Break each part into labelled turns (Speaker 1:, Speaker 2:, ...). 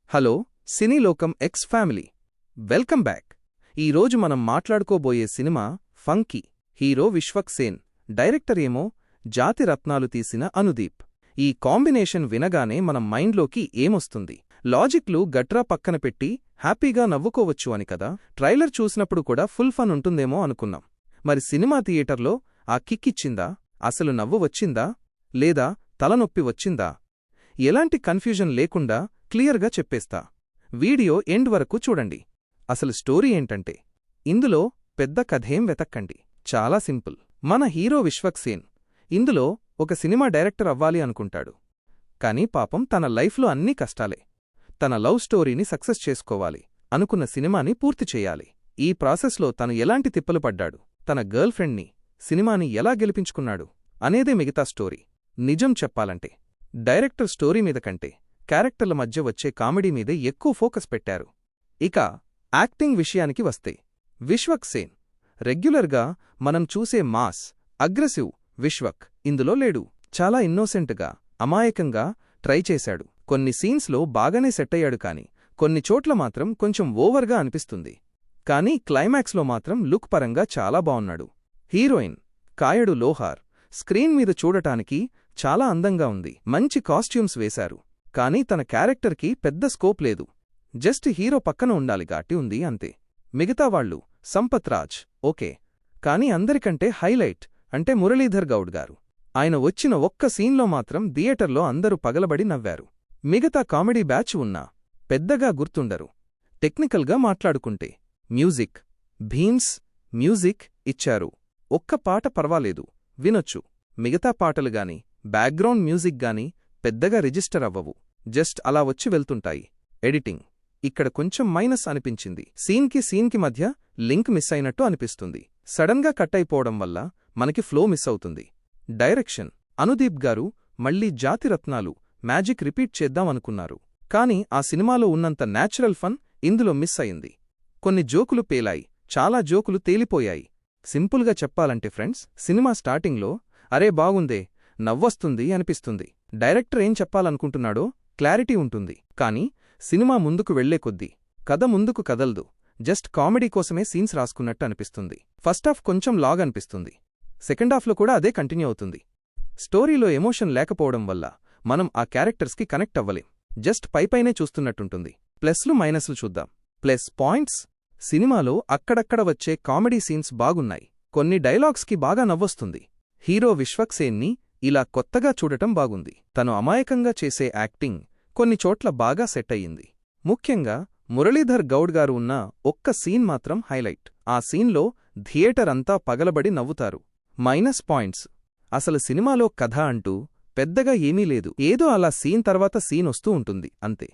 Speaker 1: Hello Cinilokam x family welcome back. ఈరోజు మనం మాట్లాడుకోబోయే సినిమా Funky. Hero Vishwak Sen, director ఏమో జాతిరత్నాలు తీసిన అనుదీప్. ఈ కాంబినేషన్ వినగానే మనం మైండ్లోకి ఏమొస్తుంది? లాజిక్లు గట్రా పక్కన పెట్టి హ్యాపీగా నవ్వుకోవచ్చు అని కదా. ట్రైలర్ చూసినప్పుడు కూడా ఫుల్ ఫన్ ఉంటుందేమో అనుకున్నాం. మరి సినిమా థియేటర్లో ఆ కిక్కిచ్చిందా? అసలు నవ్వు వచ్చిందా లేదా తలనొప్పి వచ్చిందా? ఎలాంటి కన్ఫ్యూజన్ లేకుండా క్లియర్గా చెప్పేస్తా. వీడియో ఎండ్ వరకు చూడండి. అసలు స్టోరీ ఏంటంటే, ఇందులో పెద్ద కథేం వెతక్కండి, చాలా సింపుల్. మన హీరో విశ్వక్ సేన్ ఇందులో ఒక సినిమా డైరెక్టర్ అవ్వాలి అనుకుంటాడు. కానీ పాపం తన లైఫ్లో అన్నీ కష్టాలే. తన లవ్ స్టోరీని సక్సెస్ చేసుకోవాలి, అనుకున్న సినిమాని పూర్తి చెయ్యాలి. ఈ ప్రాసెస్లో తను ఎలాంటి తిప్పలు పడ్డాడు, తన గర్ల్ ఫ్రెండ్ని, సినిమాని ఎలా గెలిపించుకున్నాడు అనేదే మిగతా స్టోరీ. నిజం చెప్పాలంటే డైరెక్టర్ స్టోరీ మీద కంటే క్యారెక్టర్ల మధ్య వచ్చే కామెడీ మీదే ఎక్కువ ఫోకస్ పెట్టారు. ఇక యాక్టింగ్ విషయానికి వస్తే, విశ్వక్ సేన్ రెగ్యులర్గా మనం చూసే మాస్, అగ్రెసివ్ విశ్వక్ ఇందులో లేడు. చాలా ఇన్నోసెంట్గా, అమాయకంగా ట్రై చేశాడు. కొన్ని సీన్స్లో బాగానే సెట్టయ్యాడు, కాని కొన్ని చోట్ల మాత్రం కొంచెం ఓవర్గా అనిపిస్తుంది. కానీ క్లైమాక్స్లో మాత్రం లుక్ పరంగా చాలా బావున్నాడు. హీరోయిన్ కాయడు లోహార్ స్క్రీన్ మీద చూడటానికి చాలా అందంగా ఉంది. మంచి కాస్ట్యూమ్స్ వేశారు, కానీ తన క్యారెక్టర్కి పెద్ద స్కోప్ లేదు. జస్ట్ హీరో పక్కన ఉండాలి గాటి ఉంది అంతే. మిగతా వాళ్ళు సంపత్ రాజ్ ఓకే, కానీ అందరికంటే హైలైట్ అంటే మురళీధర్ గౌడ్ గారు. ఆయన వచ్చిన ఒక్క సీన్లో మాత్రం థియేటర్లో అందరూ పగలబడి నవ్వారు. మిగతా కామెడీ బ్యాచ్ ఉన్నా పెద్దగా గుర్తుండరు. టెక్నికల్గా మాట్లాడుకుంటే మ్యూజిక్, భీమ్స్ మ్యూజిక్ ఇచ్చారు. ఒక్క పాట పర్వాలేదు, వినొచ్చు. మిగతా పాటలుగాని బ్యాక్గ్రౌండ్ మ్యూజిక్ గాని పెద్దగా రిజిస్టర్ అవ్వవు, జస్ట్ అలా వచ్చి వెళ్తుంటాయి. ఎడిటింగ్ ఇక్కడ కొంచెం మైనస్ అనిపించింది. సీన్కి మధ్య లింక్ మిస్ అయినట్టు అనిపిస్తుంది. సడన్గా కట్ అయిపోవడం వల్ల మనకి ఫ్లో మిస్ అవుతుంది. డైరెక్షన్ అనుదీప్ గారు మళ్లీ జాతిరత్నాలు మ్యాజిక్ రిపీట్ చేద్దామనుకున్నారు, కానీ ఆ సినిమాలో ఉన్నంత న్యాచురల్ ఫన్ ఇందులో మిస్ అయింది. కొన్ని జోకులు పేలాయి, చాలా జోకులు తేలిపోయాయి. సింపుల్గా చెప్పాలంటే ఫ్రెండ్స్, సినిమా స్టార్టింగ్లో అరే బాగుందే, నవ్వొస్తుంది అనిపిస్తుంది. డైరెక్టర్ ఏం చెప్పాలనుకుంటున్నాడో క్లారిటీ ఉంటుంది, కానీ సినిమా ముందుకు వెళ్లే కొద్దీ కథ ముందుకు కదలదు. జస్ట్ కామెడీ కోసమే సీన్స్ రాసుకున్నట్టు అనిపిస్తుంది. ఫస్ట్ హాఫ్ కొంచెం లాగ్ అనిపిస్తుంది, సెకండ్ హాఫ్లో కూడా అదే కంటిన్యూ అవుతుంది. స్టోరీలో ఎమోషన్ లేకపోవడం వల్ల మనం ఆ క్యారెక్టర్స్కి కనెక్ట్ అవ్వలేం, జస్ట్ పైపైనే చూస్తున్నట్టుంటుంది. ప్లస్లు మైనస్లు చూద్దాం. ప్లస్ పాయింట్స్: సినిమాలో అక్కడక్కడ వచ్చే కామెడీ సీన్స్ బాగున్నాయి, కొన్ని డైలాగ్స్కి బాగా నవ్వొస్తుంది. హీరో విశ్వక్ సేన్ని ఇలా కొత్తగా చూడటం బాగుంది. తను అమాయకంగా చేసే యాక్టింగ్ కొన్ని చోట్ల బాగా సెట్ అయ్యింది. ముఖ్యంగా మురళీధర్ గౌడ్ గారు ఉన్న ఒక్క సీన్ మాత్రం హైలైట్. ఆ సీన్లో థియేటర్ అంతా పగలబడి నవ్వుతారు. మైనస్ పాయింట్స్: అసలు సినిమాలో కథ అంటూ పెద్దగా ఏమీ లేదు, ఏదో అలా సీన్ తర్వాత సీన్ వస్తూ ఉంటుంది అంతే.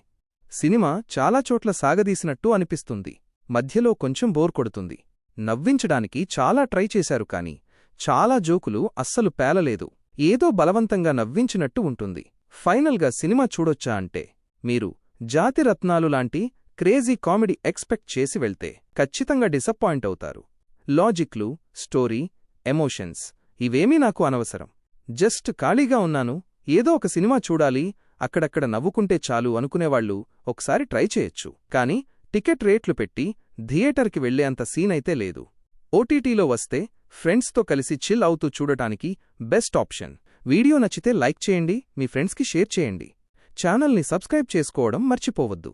Speaker 1: సినిమా చాలా చోట్ల సాగదీసినట్టు అనిపిస్తుంది, మధ్యలో కొంచెం బోర్ కొడుతుంది. నవ్వించడానికి చాలా ట్రై చేశారు, కానీ చాలా జోకులు అస్సలు పేలలేదు, ఏదో బలవంతంగా నవ్వించినట్టు ఉంటుంది. ఫైనల్గా సినిమా చూడొచ్చా అంటే, మీరు జాతిరత్నాలు లాంటి క్రేజీ కామెడీ ఎక్స్పెక్ట్ చేసి వెళ్తే ఖచ్చితంగా డిసప్పాయింట్ అవుతారు. లాజిక్లు, స్టోరీ, ఎమోషన్స్ ఇవేమీ నాకు అనవసరం. జస్ట్ ఖాళీగా ఉన్నాను, ఏదో ఒక సినిమా చూడాలి, అక్కడక్కడ నవ్వుకుంటే చాలు అనుకునేవాళ్లు ఒకసారి ట్రై చేయొచ్చు. కానీ టికెట్ రేట్లు పెట్టి థియేటర్కి వెళ్లేంత సీనైతే లేదు. ఓటీటీలో వస్తే ఫ్రెండ్స్తో కలిసి చిల్ అవుతూ చూడటానికి బెస్ట్ ఆప్షన్. వీడియో నచ్చితే లైక్ చేయండి, మీ ఫ్రెండ్స్కి షేర్ చేయండి. ఛానల్ని సబ్స్క్రైబ్ చేసుకోవడం మర్చిపోవద్దు.